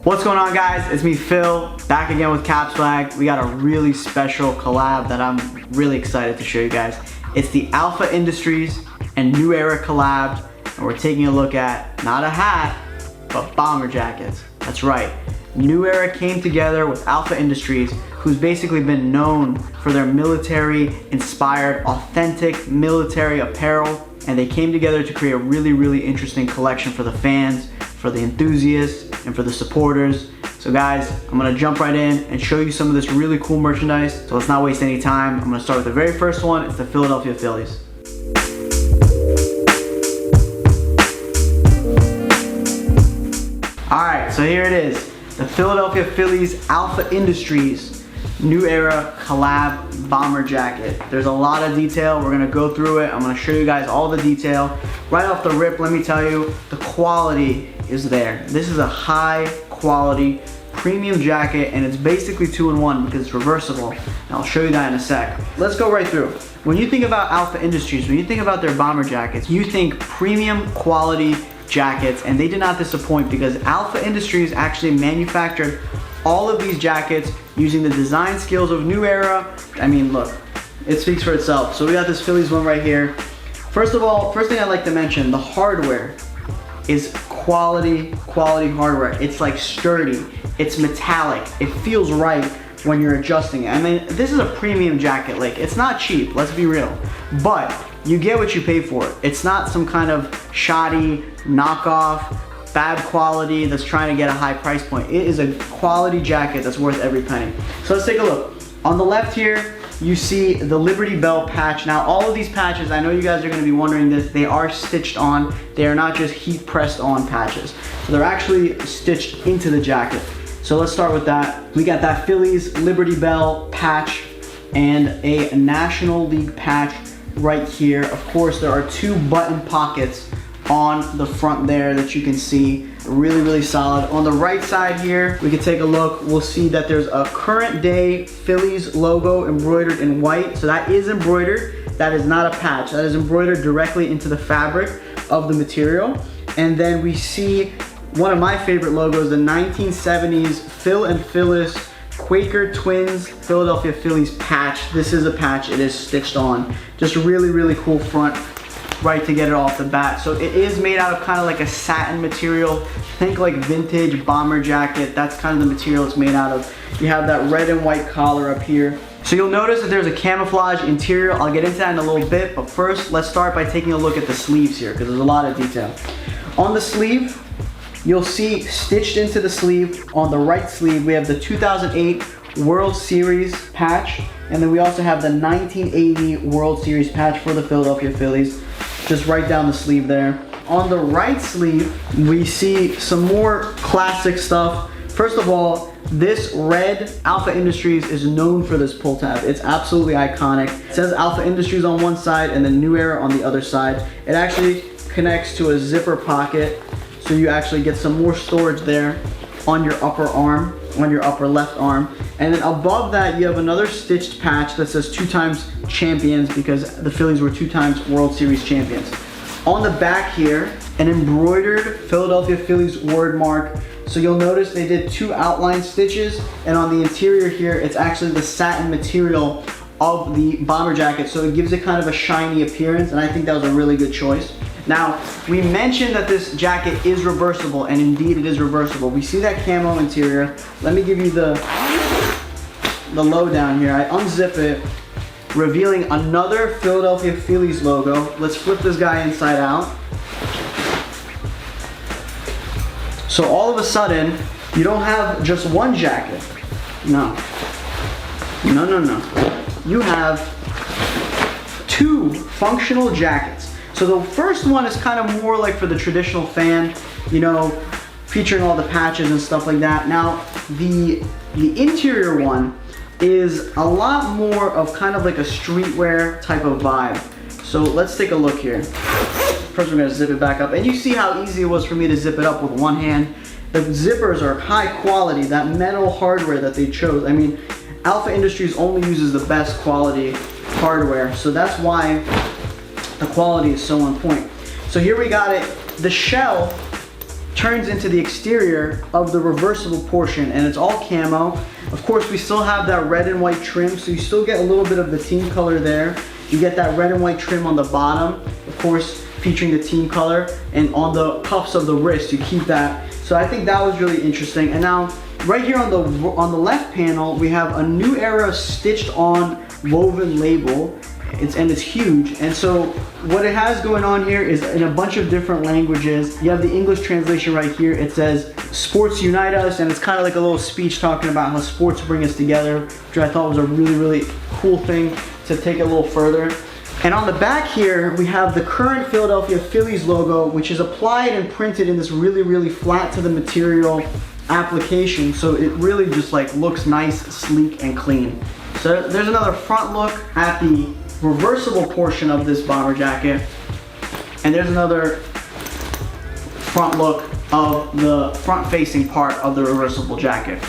What's going on, guys? It's me, Phil, back again with Cap Swag. We got a really special collab that I'm really excited to show you guys. It's the Alpha Industries and New Era collab, and we're taking a look at not a hat, but bomber jackets. That's right. New Era came together with Alpha Industries, who's basically been known for their military-inspired, authentic military apparel, and they came together to create a really interesting collection for the fans, for the enthusiasts, and for the supporters. So guys, I'm gonna jump right in and show you some of this really cool merchandise. So let's not waste any time. I'm gonna start with the very first one. It's the Philadelphia Phillies. All right, so here it is. The Philadelphia Phillies Alpha Industries New Era Collab Bomber Jacket. There's a lot of detail. We're gonna go through it. I'm gonna show you guys all the detail. Right off the rip, let me tell you, the quality is there. This is a high quality premium jacket, and it's basically 2-in-1 because it's reversible. And I'll show you that in a sec. Let's go right through. When you think about Alpha Industries, when you think about their bomber jackets, you think premium quality jackets, and they did not disappoint because Alpha Industries actually manufactured all of these jackets using the design skills of New Era. I mean, look, it speaks for itself. So we got this Phillies one right here. First of all, first thing I'd like to mention, the hardware is quality hardware. It's like sturdy, it's metallic, it feels right when you're adjusting it. I mean, this is a premium jacket. Like, it's not cheap, let's be real, but you get what you pay for. It's not some kind of shoddy knockoff, bad quality that's trying to get a high price point. It is a quality jacket that's worth every penny. So let's take a look. On the left here, you see the Liberty Bell patch. Now, all of these patches, I know you guys are gonna be wondering this, they are stitched on. They are not just heat pressed on patches. So they're actually stitched into the jacket. So let's start with that. We got that Phillies Liberty Bell patch and a National League patch right here. Of course, there are 2 button pockets on the front there that you can see. Really solid. On the right side here, we can take a look. We'll see that there's a current day Phillies logo embroidered in white. So that is embroidered. That is not a patch. That is embroidered directly into the fabric of the material. And then we see one of my favorite logos, the 1970s Phil and Phyllis Quaker Twins Philadelphia Phillies patch. This is a patch. It is stitched on. Just really cool front. Right, to get it off the bat. So it is made out of kind of like a satin material. Think like vintage bomber jacket. That's kind of the material it's made out of. You have that red and white collar up here. So you'll notice that there's a camouflage interior. I'll get into that in a little bit, but first let's start by taking a look at the sleeves here because there's a lot of detail. On the sleeve, you'll see stitched into the sleeve, on the right sleeve, we have the 2008 World Series patch, and then we also have the 1980 World Series patch for the Philadelphia Phillies, just right down the sleeve there. On the right sleeve, we see some more classic stuff. First of all, this red Alpha Industries is known for this pull tab. It's absolutely iconic. It says Alpha Industries on one side and then New Era on the other side. It actually connects to a zipper pocket, so you actually get some more storage there on your upper arm, on your upper left arm. And then above that, you have another stitched patch that says 2x champions because the Phillies were 2x World Series champions. On the back here, an embroidered Philadelphia Phillies word mark. So you'll notice they did 2 outline stitches, and on the interior here, it's actually the satin material of the bomber jacket, so it gives it kind of a shiny appearance, and I think that was a really good choice. Now, we mentioned that this jacket is reversible, and indeed it is reversible. We see that camo interior. Let me give you the lowdown here. I unzip it, revealing another Philadelphia Phillies logo. Let's flip this guy inside out. So all of a sudden, you don't have just one jacket. No. You have 2 functional jackets. So the first one is kind of more like for the traditional fan, you know, featuring all the patches and stuff like that. Now, the interior one is a lot more of kind of like a streetwear type of vibe. So let's take a look here. First, we're gonna zip it back up, and you see how easy it was for me to zip it up with one hand. The zippers are high quality, that metal hardware that they chose. I mean, Alpha Industries only uses the best quality hardware, so that's why the quality is so on point. So here we got it. The shell turns into the exterior of the reversible portion, and it's all camo. Of course, we still have that red and white trim, so you still get a little bit of the team color there. You get that red and white trim on the bottom, of course, featuring the team color, and on the cuffs of the wrist, you keep that. So I think that was really interesting. And now, right here on the left panel, we have a New Era stitched on woven label. It's huge. And so what it has going on here is in a bunch of different languages. You have the English translation right here. It says, "Sports unite us," and it's kind of like a little speech talking about how sports bring us together, which I thought was a really, really cool thing to take it a little further. And on the back here, we have the current Philadelphia Phillies logo, which is applied and printed in this really, really flat to the material application. So it really just like looks nice, sleek, and clean. So there's another front look at the reversible portion of this bomber jacket. And there's another front look of the front facing part of the reversible jacket.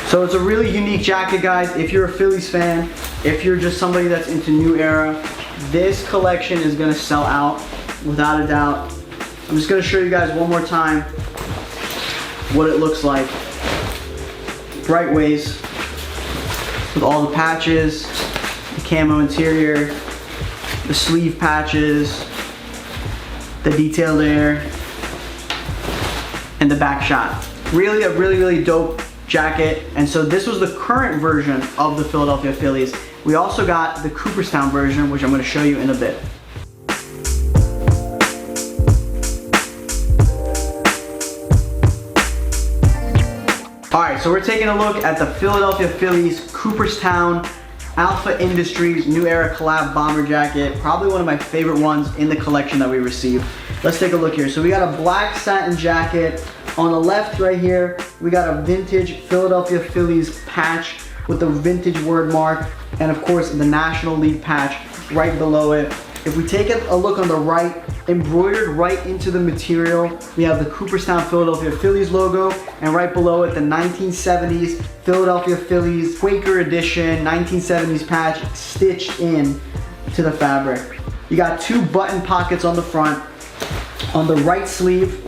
So it's a really unique jacket, guys. If you're a Phillies fan, if you're just somebody that's into New Era, this collection is gonna sell out without a doubt. I'm just gonna show you guys one more time what it looks like. Bright ways with all the patches, the camo interior, the sleeve patches, the detail there, and the back shot. Really a really dope jacket. And so this was the current version of the Philadelphia Phillies. We also got the Cooperstown version, which I'm going to show you in a bit. Alright, so we're taking a look at the Philadelphia Phillies Cooperstown Alpha Industries New Era Collab Bomber Jacket. Probably one of my favorite ones in the collection that we received. Let's take a look here. So we got a black satin jacket. On the left right here, we got a vintage Philadelphia Phillies patch with the vintage word mark, and of course the National League patch right below it. If we take a look on the right, embroidered right into the material, we have the Cooperstown Philadelphia Phillies logo, and right below it, the 1970s Philadelphia Phillies Quaker Edition 1970s patch stitched in to the fabric. You got two button pockets on the front. On the right sleeve,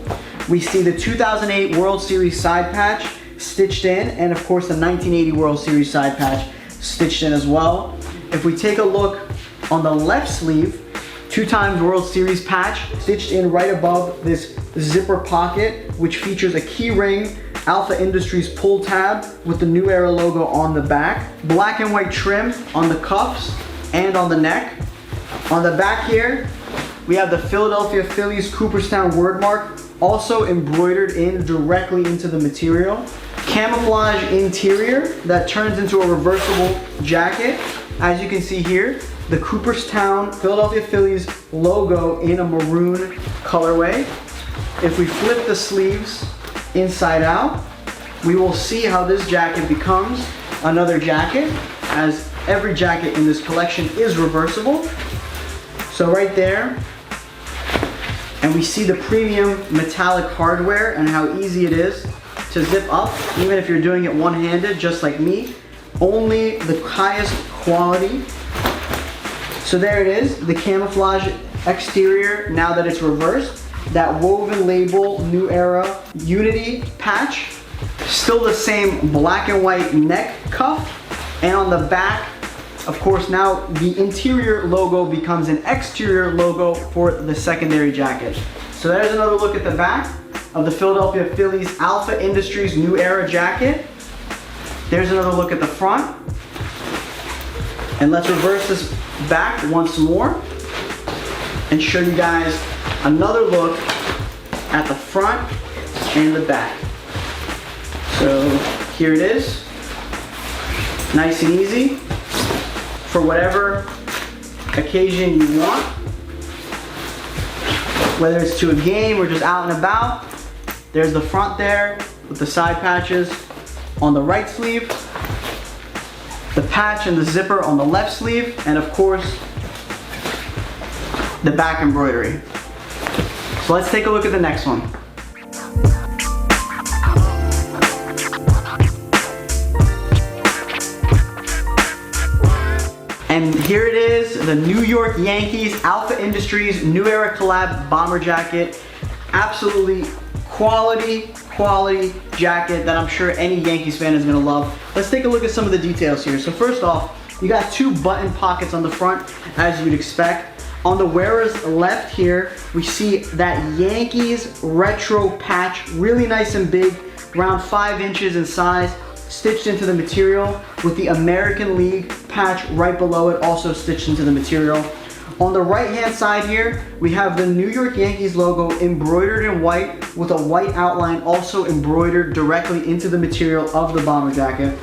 we see the 2008 World Series side patch stitched in, and of course the 1980 World Series side patch stitched in as well. If we take a look on the left sleeve, 2x World Series patch stitched in right above this zipper pocket, which features a key ring, Alpha Industries pull tab with the New Era logo on the back, black and white trim on the cuffs and on the neck. On the back here, we have the Philadelphia Phillies Cooperstown word mark, also embroidered in directly into the material. Camouflage interior that turns into a reversible jacket. As you can see here, the Cooperstown Philadelphia Phillies logo in a maroon colorway. If we flip the sleeves inside out, we will see how this jacket becomes another jacket, as every jacket in this collection is reversible. So right there, and we see the premium metallic hardware and how easy it is to zip up, even if you're doing it one-handed, just like me. Only the highest quality. So there it is, the camouflage exterior, now that it's reversed. That woven label, New Era Unity patch. Still the same black and white neck cuff. And on the back, of course, now the interior logo becomes an exterior logo for the secondary jacket. So there's another look at the back of the Philadelphia Phillies Alpha Industries New Era jacket. There's another look at the front. And let's reverse this back once more and show you guys another look at the front and the back. So here it is, nice and easy for whatever occasion you want, whether it's to a game or just out and about. There's the front there with the side patches on the right sleeve, the patch and the zipper on the left sleeve, and of course the back embroidery. So let's take a look at the next one. And here it is, the New York Yankees Alpha Industries New Era Collab Bomber Jacket. Absolutely quality jacket that I'm sure any Yankees fan is gonna love. Let's take a look at some of the details here. So first off, you got 2 button pockets on the front, as you'd expect. On the wearer's left here, we see that Yankees retro patch, really nice and big, around 5 inches in size, stitched into the material with the American League patch right below it, also stitched into the material. On the right hand side here, we have the New York Yankees logo embroidered in white with a white outline also embroidered directly into the material of the bomber jacket.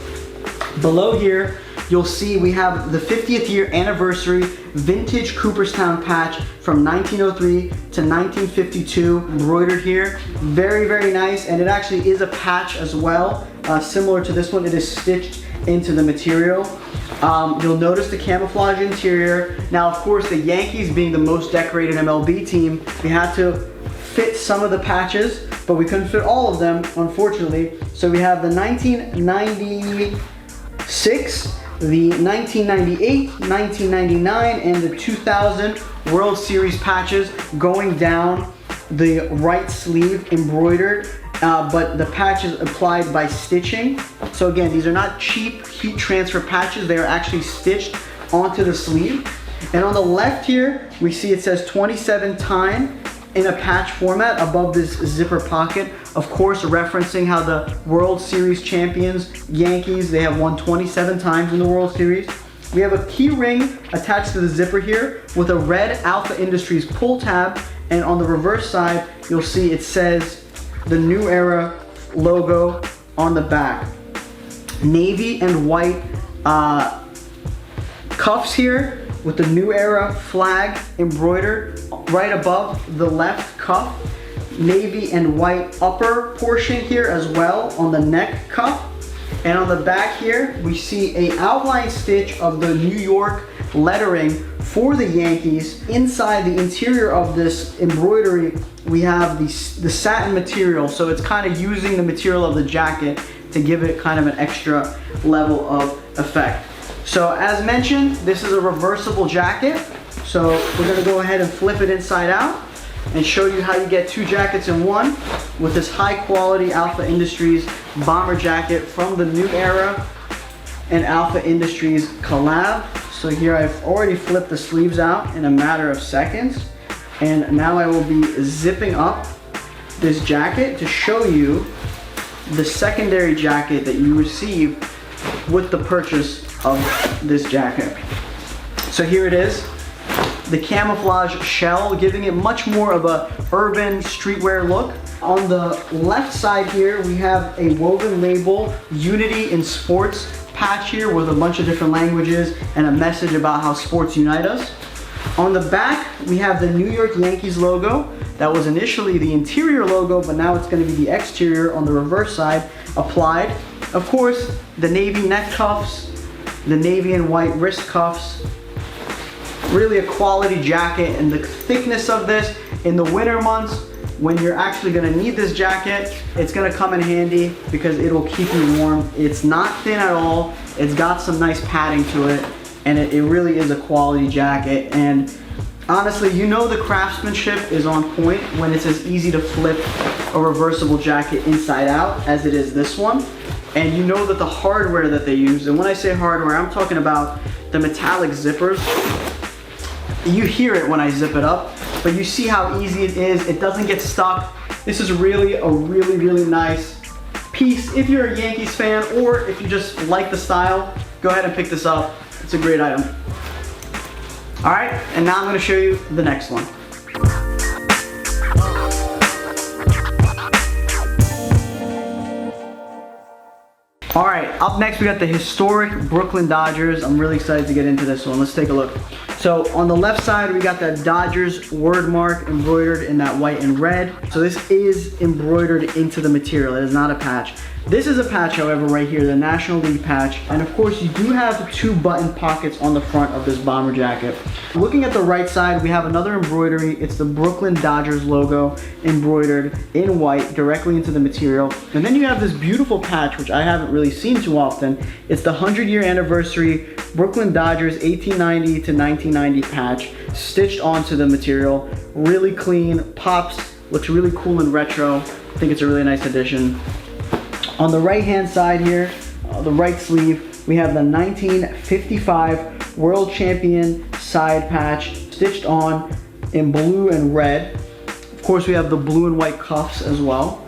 Below here, you'll see we have the 50th year anniversary vintage Cooperstown patch from 1903 to 1952 embroidered here. Very nice, and it actually is a patch as well. Similar to this one, it is stitched into the material. You'll notice the camouflage interior. Now, of course, the Yankees being the most decorated MLB team, we had to fit some of the patches, but we couldn't fit all of them, unfortunately. So we have the 1996, the 1998, 1999, and the 2000 World Series patches going down the right sleeve embroidered, but the patch is applied by stitching. So again, these are not cheap heat transfer patches, they are actually stitched onto the sleeve. And on the left here, we see it says 27 time in a patch format above this zipper pocket. Of course, referencing how the World Series champions, Yankees, they have won 27 times in the World Series. We have a key ring attached to the zipper here with a red Alpha Industries pull tab, and on the reverse side, you'll see it says the New Era logo on the back. Navy and white cuffs here with the New Era flag embroidered right above the left cuff. Navy and white upper portion here as well on the neck cuff. And on the back here, we see a outline stitch of the New York lettering for the Yankees. Inside the interior of this embroidery, we have the satin material. So it's kind of using the material of the jacket to give it kind of an extra level of effect. So as mentioned, this is a reversible jacket. So we're gonna go ahead and flip it inside out and show you how you get 2 jackets in one with this high quality Alpha Industries bomber jacket from the New Era and Alpha Industries collab. So here I've already flipped the sleeves out in a matter of seconds, and now I will be zipping up this jacket to show you the secondary jacket that you receive with the purchase of this jacket. So here it is, the camouflage shell, giving it much more of a urban streetwear look. On the left side here, we have a woven label, Unity in Sports patch here with a bunch of different languages and a message about how sports unite us. On the back, we have the New York Yankees logo. That was initially the interior logo, but now it's going to be the exterior on the reverse side applied. Of course, the navy neck cuffs, the navy and white wrist cuffs. Really a quality jacket, and the thickness of this in the winter months when you're actually going to need this jacket, it's going to come in handy because it'll keep you warm. It's not thin at all. It's got some nice padding to it, and it really is a quality jacket. And honestly, you know the craftsmanship is on point when it's as easy to flip a reversible jacket inside out as it is this one. And you know that the hardware that they use, and when I say hardware, I'm talking about the metallic zippers. You hear it when I zip it up, but you see how easy it is. It doesn't get stuck. This is really a really nice piece. If you're a Yankees fan, or if you just like the style, go ahead and pick this up. It's a great item. All right, and now I'm gonna show you the next one. All right, up next we got the historic Brooklyn Dodgers. I'm really excited to get into this one. Let's take a look. So on the left side, we got that Dodgers word mark embroidered in that white and red. So this is embroidered into the material. It is not a patch. This is a patch, however, right here, the National League patch. And of course, you do have 2 button pockets on the front of this bomber jacket. Looking at the right side, we have another embroidery. It's the Brooklyn Dodgers logo embroidered in white directly into the material. And then you have this beautiful patch, which I haven't really seen too often. It's the 100-year anniversary Brooklyn Dodgers 1890 to 1990 patch stitched onto the material. Really clean, pops, looks really cool and retro. I think it's a really nice addition. On the right hand side here, the right sleeve, we have the 1955 World Champion side patch stitched on in blue and red. Of course, we have the blue and white cuffs as well.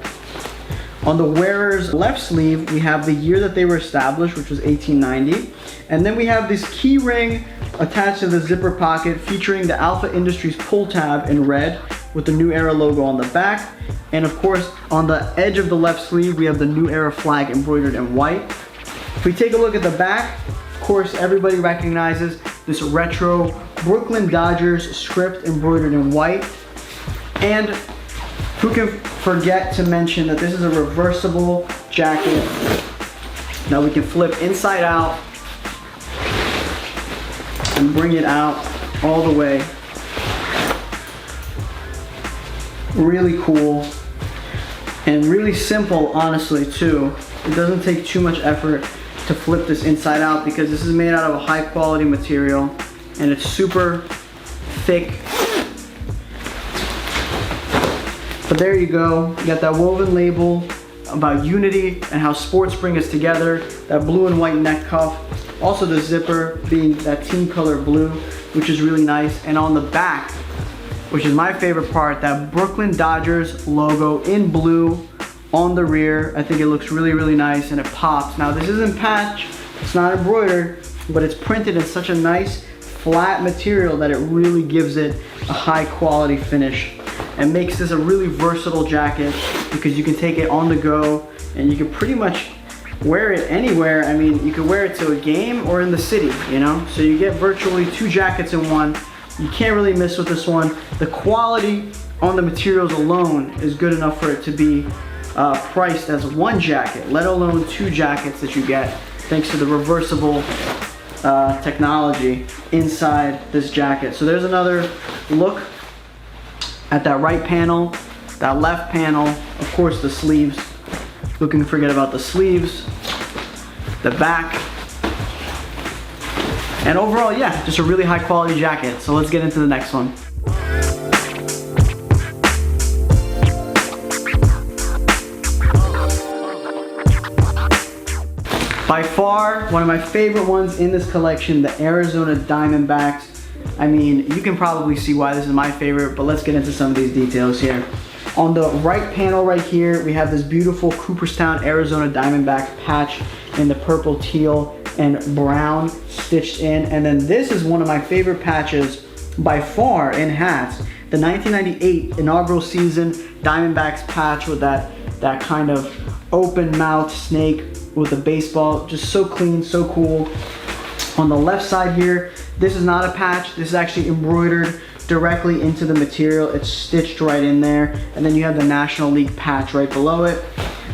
On the wearer's left sleeve, we have the year that they were established, which was 1890. And then we have this key ring attached to the zipper pocket featuring the Alpha Industries pull tab in red with the New Era logo on the back. And of course, on the edge of the left sleeve, we have the New Era flag embroidered in white. If we take a look at the back, of course, everybody recognizes this retro Brooklyn Dodgers script embroidered in white. And who can forget to mention that this is a reversible jacket. Now we can flip inside out and bring it out all the way. Really cool and really simple, honestly, too. It doesn't take too much effort to flip this inside out because this is made out of a high quality material and it's super thick. But there you go, you got that woven label about unity and how sports bring us together, that blue and white neck cuff, also the zipper being that team color blue, which is really nice. And on the back, which is my favorite part, that Brooklyn Dodgers logo in blue on the rear. I think it looks really, really nice and it pops. Now this isn't patch, it's not embroidered, but it's printed in such a nice flat material that it really gives it a high quality finish and makes this a really versatile jacket because you can take it on the go and you can pretty much wear it anywhere. I mean, you can wear it to a game or in the city, you know? So you get virtually two jackets in one. You can't really miss with this one. The quality on the materials alone is good enough for it to be priced as one jacket, let alone two jackets that you get thanks to the reversible technology inside this jacket. So there's another look at that right panel, that left panel, of course the sleeves. Who can forget about the sleeves, the back, and overall, yeah, just a really high quality jacket. So let's get into the next one. By far, one of my favorite ones in this collection, the Arizona Diamondbacks. I mean, you can probably see why this is my favorite, but let's get into some of these details here. On the right panel right here, we have this beautiful Cooperstown Arizona Diamondbacks patch in the purple, teal, and brown stitched in. And then this is one of my favorite patches by far in hats. The 1998 inaugural season Diamondbacks patch with that kind of open mouth snake with a baseball. Just so clean, so cool. On the left side here, this is not a patch. This is actually embroidered directly into the material. It's stitched right in there. And then you have the National League patch right below it.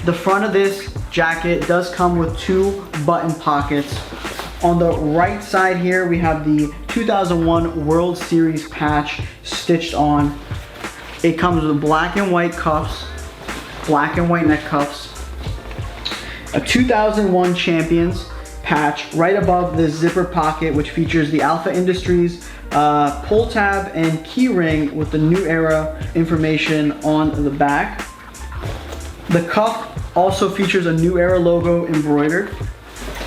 The front of this jacket does come with two button pockets. On the right side here, we have the 2001 World Series patch stitched on. It comes with black and white cuffs, black and white neck cuffs, a 2001 Champions patch right above the zipper pocket, which features the Alpha Industries pull tab and key ring with the New Era information on the back. The cuff also features a New Era logo embroidered.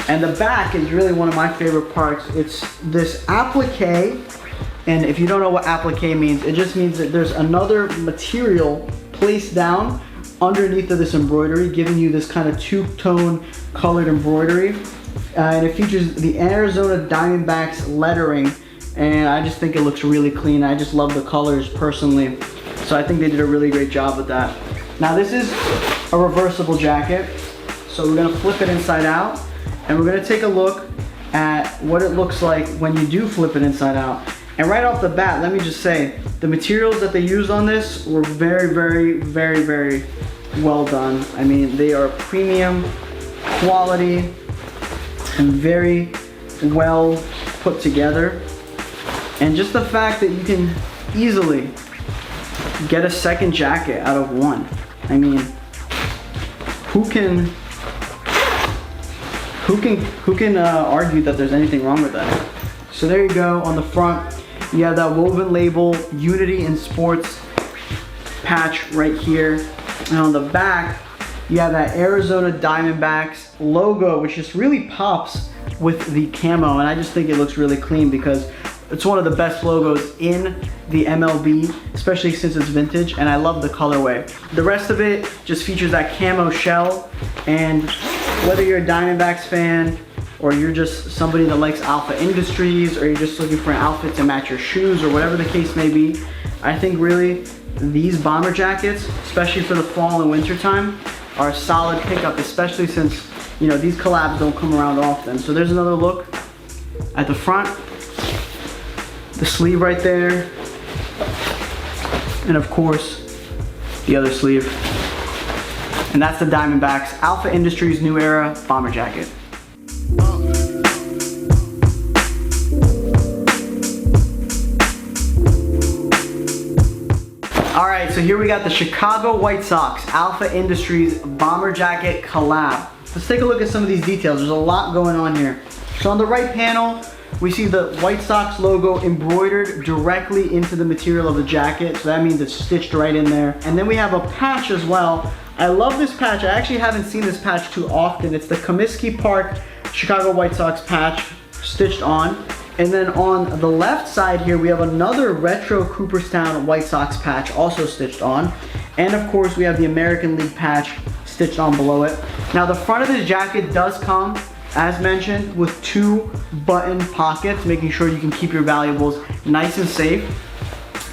And the back is really one of my favorite parts. It's this applique, and if you don't know what applique means, it just means that there's another material placed down underneath of this embroidery, giving you this kind of two-tone colored embroidery. And it features the Arizona Diamondbacks lettering, and I just think it looks really clean. I just love the colors personally. So I think they did a really great job with that. Now this is a reversible jacket. So we're gonna flip it inside out, and we're gonna take a look at what it looks like when you do flip it inside out. And right off the bat, let me just say, the materials that they used on this were very, very, very, very well done. I mean, they are premium quality and very well put together. And just the fact that you can easily get a second jacket out of one. I mean, who Who can argue that there's anything wrong with that? So there you go. On the front, you have that woven label, Unity in Sports patch right here. And on the back, you have that Arizona Diamondbacks logo, which just really pops with the camo. And I just think it looks really clean because it's one of the best logos in the MLB, especially since it's vintage, and I love the colorway. The rest of it just features that camo shell, and whether you're a Diamondbacks fan, or you're just somebody that likes Alpha Industries, or you're just looking for an outfit to match your shoes, or whatever the case may be, I think really these bomber jackets, especially for the fall and winter time, are a solid pickup, especially since, you know, these collabs don't come around often. So there's another look at the front, the sleeve right there, and of course the other sleeve. And that's the Diamondbacks Alpha Industries New Era Bomber Jacket. Alright, so here we got the Chicago White Sox Alpha Industries Bomber Jacket collab. Let's take a look at some of these details. There's a lot going on here. So on the right panel, we see the White Sox logo embroidered directly into the material of the jacket. So that means it's stitched right in there. And then we have a patch as well. I love this patch. I actually haven't seen this patch too often. It's the Comiskey Park Chicago White Sox patch stitched on. And then on the left side here, we have another retro Cooperstown White Sox patch also stitched on. And of course, we have the American League patch stitched on below it. Now the front of this jacket does come, as mentioned, with 2 button pockets, making sure you can keep your valuables nice and safe.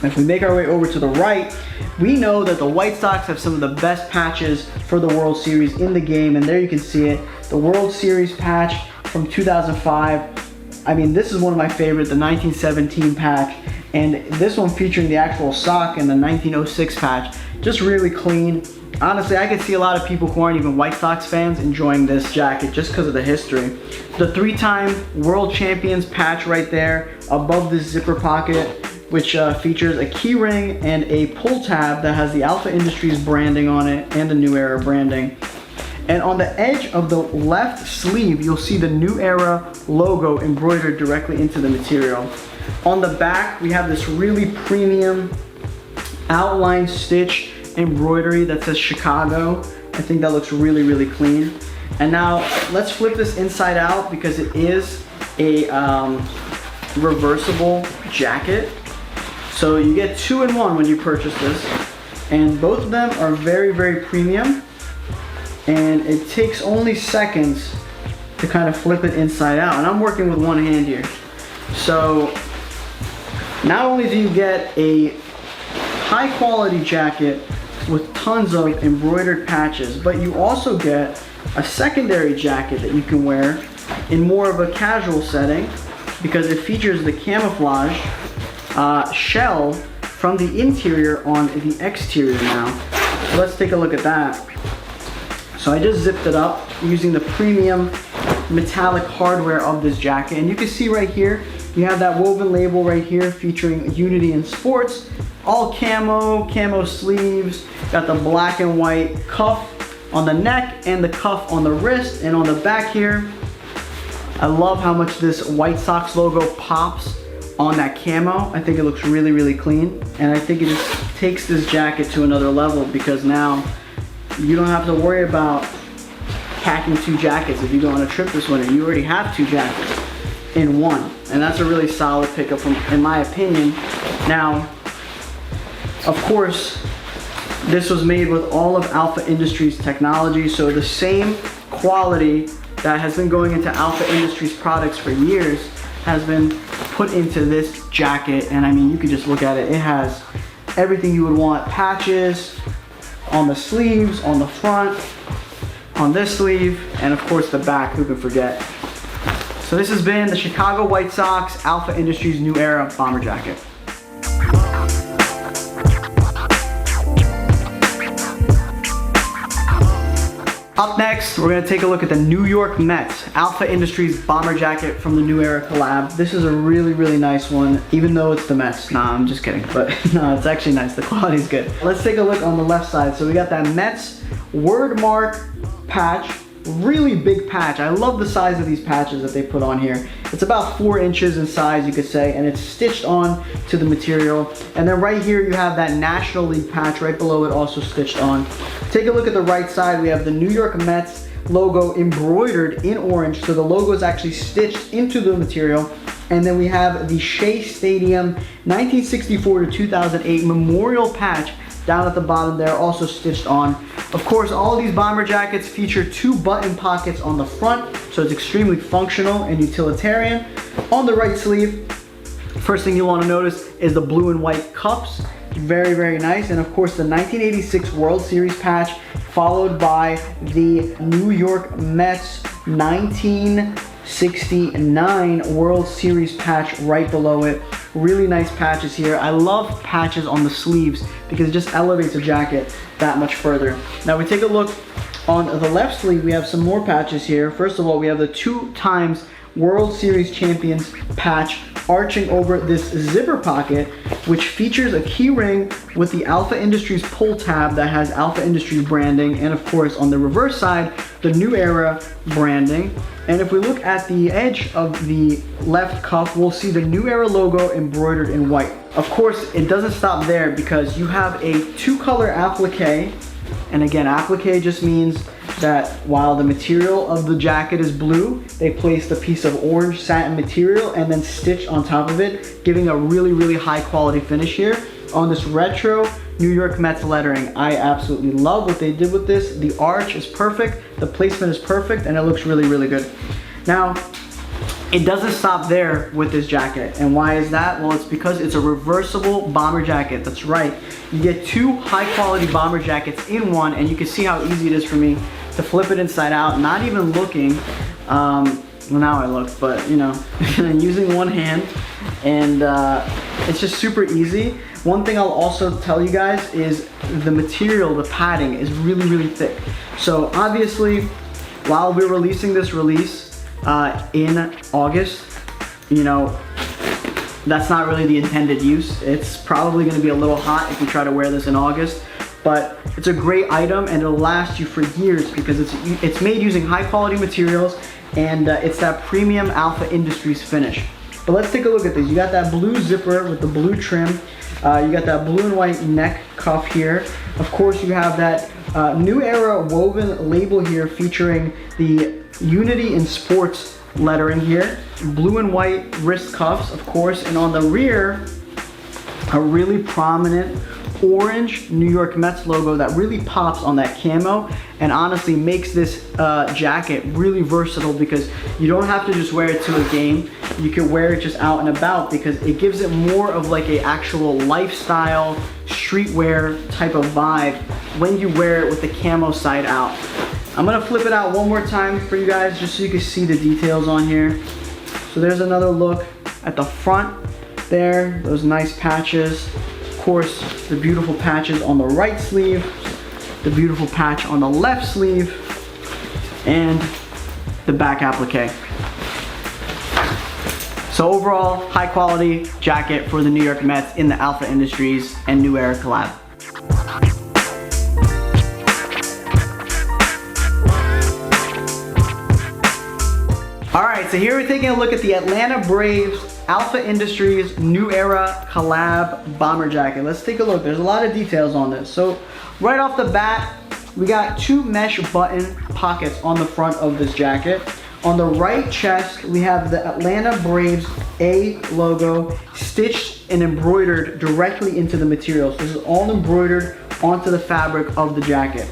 If we make our way over to the right, we know that the White Sox have some of the best patches for the World Series in the game, and there you can see it. The World Series patch from 2005. I mean, this is one of my favorites, the 1917 patch, and this one featuring the actual sock and the 1906 patch. Just really clean. Honestly, I could see a lot of people who aren't even White Sox fans enjoying this jacket just because of the history. The 3-time World Champions patch right there above this zipper pocket, which features a key ring and a pull tab that has the Alpha Industries branding on it and the New Era branding. And on the edge of the left sleeve, you'll see the New Era logo embroidered directly into the material. On the back, we have this really premium outline stitch embroidery that says Chicago. I think that looks really, really clean. And now let's flip this inside out because it is a reversible jacket. So you get 2 in 1 when you purchase this. And both of them are very, very premium. And it takes only seconds to kind of flip it inside out. And I'm working with one hand here. So not only do you get a high quality jacket with tons of embroidered patches, but you also get a secondary jacket that you can wear in more of a casual setting because it features the camouflage shell from the interior on the exterior now. So let's take a look at that. So I just zipped it up using the premium metallic hardware of this jacket, and you can see right here you have that woven label right here featuring Unity in Sports, all camo sleeves, got the black and white cuff on the neck and the cuff on the wrist, and on the back here I love how much this White Sox logo pops on that camo. I think it looks really, really clean, and I think it just takes this jacket to another level because now you don't have to worry about packing 2 jackets if you go on a trip this winter. You already have 2 jackets in one, and that's a really solid pickup in my opinion. Now, of course, this was made with all of Alpha Industries technology, so the same quality that has been going into Alpha Industries products for years has been put into this jacket. And I mean, you can just look at it. It has everything you would want. Patches on the sleeves, on the front, on this sleeve, and of course the back, who can forget. So this has been the Chicago White Sox Alpha Industries New Era Bomber Jacket. Up next, we're gonna take a look at the New York Mets Alpha Industries Bomber Jacket from the New Era collab. This is a really, really nice one, even though it's the Mets. Nah, I'm just kidding, but no, it's actually nice. The quality's good. Let's take a look on the left side. So we got that Mets word mark patch really big patch. I love the size of these patches that they put on here. It's about 4 inches in size, you could say, and it's stitched on to the material. And then right here you have that National League patch right below it, also stitched on. Take a look at the right side. We have the New York Mets logo embroidered in orange, so the logo is actually stitched into the material. And then we have the Shea Stadium 1964 to 2008 memorial patch down at the bottom there, also stitched on. Of course, all of these bomber jackets feature 2 button pockets on the front, so it's extremely functional and utilitarian. On the right sleeve, first thing you want to notice is the blue and white cuffs. Very, very nice. And of course, the 1986 World Series patch, followed by the New York Mets 1969 World Series patch right below it. Really nice patches here. I love patches on the sleeves because it just elevates a jacket that much further. Now we take a look on the left sleeve. We have some more patches here. First of all, we have the 2 times World Series champions patch arching over this zipper pocket, which features a key ring with the Alpha Industries pull tab that has Alpha Industries branding, and of course on the reverse side, the New Era branding. And if we look at the edge of the left cuff, we'll see the New Era logo embroidered in white. Of course, it doesn't stop there because you have a 2-color applique. And again, applique just means that while the material of the jacket is blue, they placed a piece of orange satin material and then stitched on top of it, giving a really, really high quality finish here on this retro New York Mets lettering. I absolutely love what they did with this. The arch is perfect, the placement is perfect, and it looks really, really good. Now, it doesn't stop there with this jacket. And why is that? Well, it's because it's a reversible bomber jacket. That's right. You get 2 high quality bomber jackets in one, and you can see how easy it is for me to flip it inside out, not even looking. Well, now I look, but you know, using one hand, and it's just super easy. One thing I'll also tell you guys is the material, the padding is really, really thick. So obviously, while we're releasing this release in August, you know, that's not really the intended use. It's probably gonna be a little hot if you try to wear this in August, but it's a great item and it'll last you for years because it's made using high quality materials, and it's that premium Alpha Industries finish. But let's take a look at these. You got that blue zipper with the blue trim. You got that blue and white neck cuff here. Of course, you have that New Era woven label here featuring the Unity in Sports lettering here. Blue and white wrist cuffs, of course, and on the rear, a really prominent orange New York Mets logo that really pops on that camo and honestly makes this jacket really versatile because you don't have to just wear it to a game. You can wear it just out and about because it gives it more of like a actual lifestyle streetwear type of vibe when you wear it with the camo side out. I'm gonna flip it out one more time for you guys just so you can see the details on here. So there's another look at the front there, those nice patches. Of course, the beautiful patches on the right sleeve, the beautiful patch on the left sleeve, and the back applique. So overall, high quality jacket for the New York Mets in the Alpha Industries and New Era collab. All right, so here we're taking a look at the Atlanta Braves Alpha Industries New Era collab bomber jacket. Let's take a look. There's a lot of details on this. So right off the bat, we got 2 mesh button pockets on the front of this jacket. On the right chest, we have the Atlanta Braves A logo stitched and embroidered directly into the material. So this is all embroidered onto the fabric of the jacket.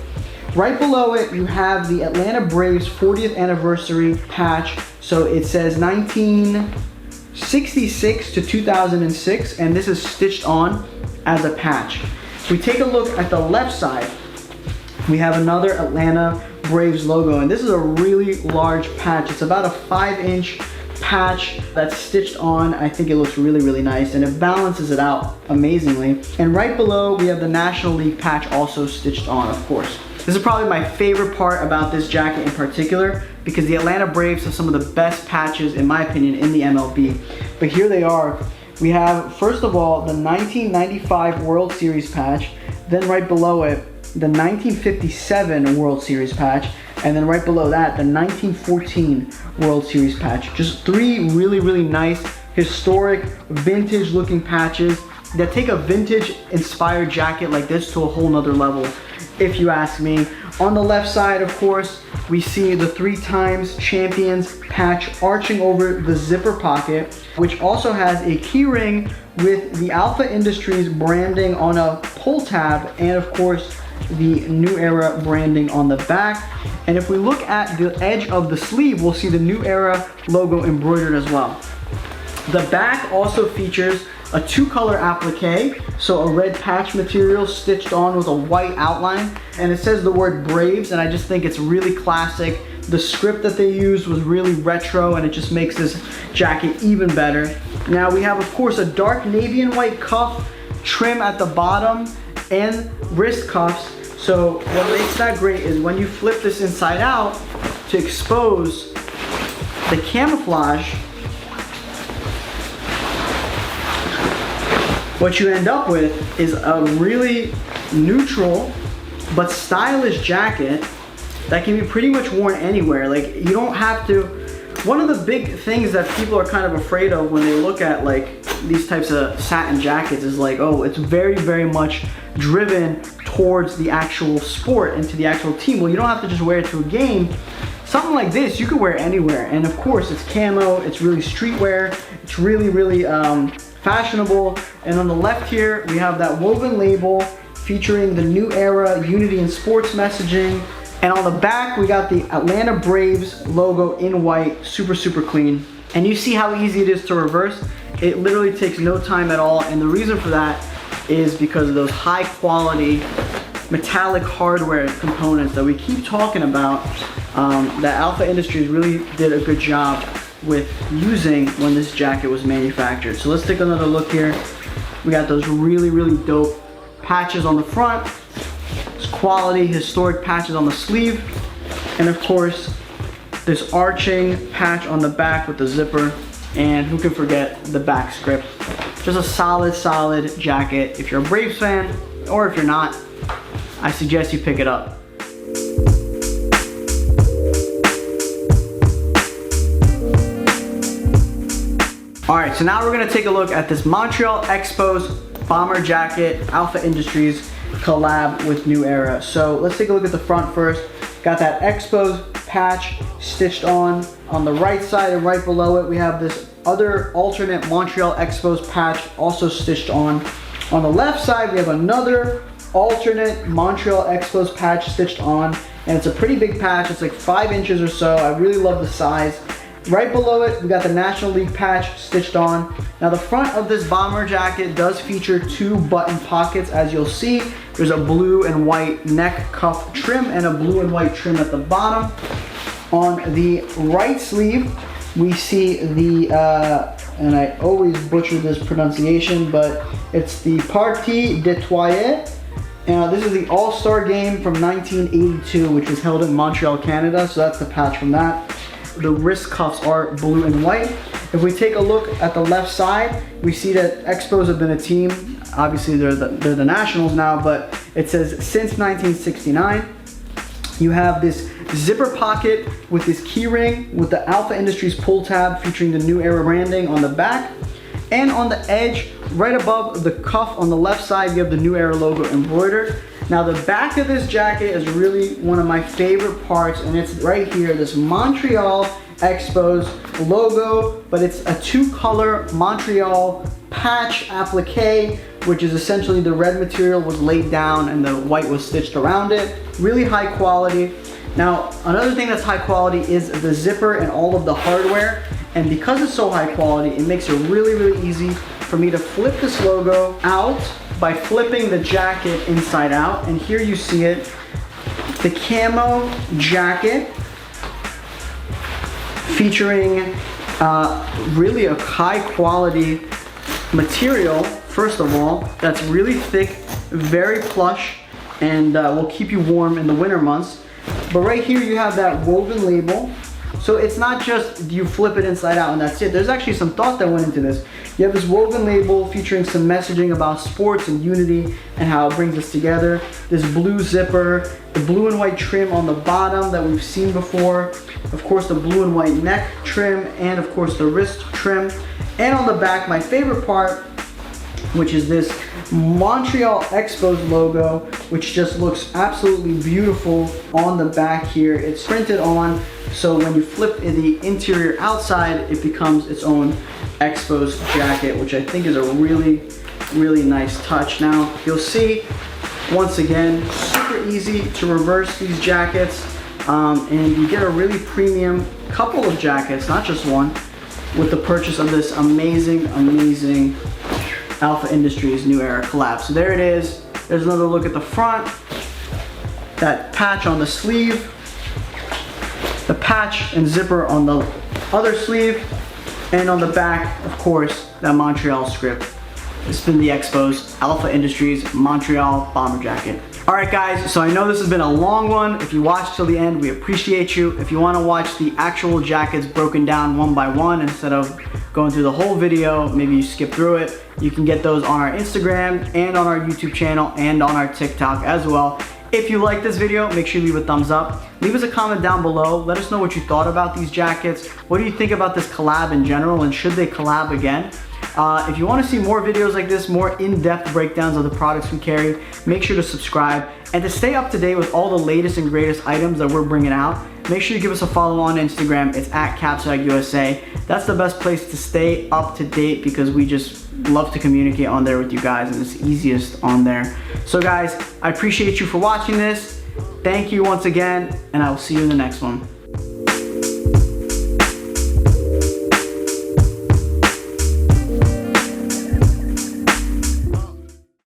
Right below it, you have the Atlanta Braves 40th anniversary patch. So it says 1966 to 2006, and this is stitched on as a patch. If we take a look at the left side, we have another Atlanta Braves logo, and this is a really large patch. It's about a 5-inch patch that's stitched on. I think it looks really, really nice, and it balances it out amazingly. And right below, we have the National League patch also stitched on, of course. This is probably my favorite part about this jacket in particular because the Atlanta Braves have some of the best patches, in my opinion, in the MLB. But here they are. We have, first of all, the 1995 World Series patch, then right below it, the 1957 World Series patch, And then right below that, the 1914 World Series patch. Just three really, really nice, historic, vintage looking patches that take a vintage inspired jacket like this to a whole nother level, if you ask me. On the left side, of course, we see the 3 times champions patch arching over the zipper pocket, which also has a key ring with the Alpha Industries branding on a pull tab, and of course the New Era branding on the back. And if we look at the edge of the sleeve, we'll see the New Era logo embroidered as well. The back also features a 2-color applique, so a red patch material stitched on with a white outline, and it says the word Braves, and I just think it's really classic. The script that they used was really retro, and it just makes this jacket even better. Now we have, of course, a dark navy and white cuff trim at the bottom and wrist cuffs. So what makes that great is when you flip this inside out to expose the camouflage, what you end up with is a really neutral but stylish jacket that can be pretty much worn anywhere. Like, you don't have to. One of the big things that people are kind of afraid of when they look at like these types of satin jackets is like, oh, it's very, very much driven towards the actual sport and to the actual team. Well, you don't have to just wear it to a game. Something like this, you can wear anywhere. And of course, it's camo, it's really streetwear, it's really, really fashionable. And on the left here, we have that woven label featuring the New Era Unity and Sports messaging. And on the back, we got the Atlanta Braves logo in white, super, super clean. And you see how easy it is to reverse. It literally takes no time at all. And the reason for that is because of those high quality metallic hardware components that we keep talking about, that Alpha Industries really did a good job with using when this jacket was manufactured. So let's take another look here. We got those really, really dope patches on the front. Quality historic patches on the sleeve, and of course this arching patch on the back with the zipper, and who can forget the back script. Just a solid jacket. If you're a Braves fan, or if you're not, I suggest you pick it up. Alright, so now we're going to take a look at this Montreal Expos bomber jacket, Alpha Industries collab with New Era. So let's take a look at the front first. Got that Expos patch stitched on the right side, and right below it we have this other alternate Montreal Expos patch also stitched on. On the left side we have another alternate Montreal Expos patch stitched on, and it's a pretty big patch. It's like 5 inches or so. I really love the size. Right below it, we got the National League patch stitched on. Now the front of this bomber jacket does feature 2 button pockets, as you'll see. There's a blue and white neck cuff trim and a blue and white trim at the bottom. On the right sleeve, we see the, and I always butcher this pronunciation, but it's the Partie d'Etoile. This is the All-Star Game from 1982, which was held in Montreal, Canada. So that's the patch from that. The wrist cuffs are blue and white. If we take a look at the left side, we see that Expos have been a team. Obviously they're the Nationals now, but it says since 1969. You have this zipper pocket with this key ring with the Alpha Industries pull tab featuring the New Era branding on the back. And on the edge, right above the cuff on the left side, you have the New Era logo embroidered. Now the back of this jacket is really one of my favorite parts, and it's right here, this Montreal Expos logo, but it's a 2-color Montreal patch applique, which is essentially the red material was laid down and the white was stitched around it. Really high quality. Now another thing that's high quality is the zipper and all of the hardware, and because it's so high quality, it makes it really, really easy for me to flip this logo out by flipping the jacket inside out. And here you see it, the camo jacket featuring really a high quality material, first of all, that's really thick, very plush, and will keep you warm in the winter months. But right here you have that woven label So it's not just you flip it inside out and that's it. There's actually some thought that went into this. You have this woven label featuring some messaging about sports and unity and how it brings us together. This blue zipper, the blue and white trim on the bottom that we've seen before. Of course, the blue and white neck trim, and of course the wrist trim. And on the back, my favorite part, which is this Montreal Expos logo, which just looks absolutely beautiful on the back here. It's printed on, so when you flip the interior outside, it becomes its own Expos jacket, which I think is a really, really nice touch. Now, you'll see, once again, super easy to reverse these jackets, and you get a really premium couple of jackets, not just one, with the purchase of this amazing, amazing Alpha Industries New Era collab. So there it is. There's another look at the front. That patch on the sleeve. The patch and zipper on the other sleeve. And on the back, of course, that Montreal script. It's been the Expos Alpha Industries Montreal Bomber Jacket. Alright guys, so I know this has been a long one. If you watched till the end, we appreciate you. If you want to watch the actual jackets broken down one by one instead of going through the whole video, maybe you skip through it, you can get those on our Instagram and on our YouTube channel and on our TikTok as well. If you like this video, make sure you leave a thumbs up. Leave us a comment down below. Let us know what you thought about these jackets. What do you think about this collab in general, and should they collab again? If you want to see more videos like this, more in-depth breakdowns of the products we carry, make sure to subscribe. And to stay up to date with all the latest and greatest items that we're bringing out, make sure you give us a follow on Instagram. It's at CapswagUSA. That's the best place to stay up to date because we just love to communicate on there with you guys, and it's easiest on there. So guys, I appreciate you for watching this. Thank you once again, and I will see you in the next one.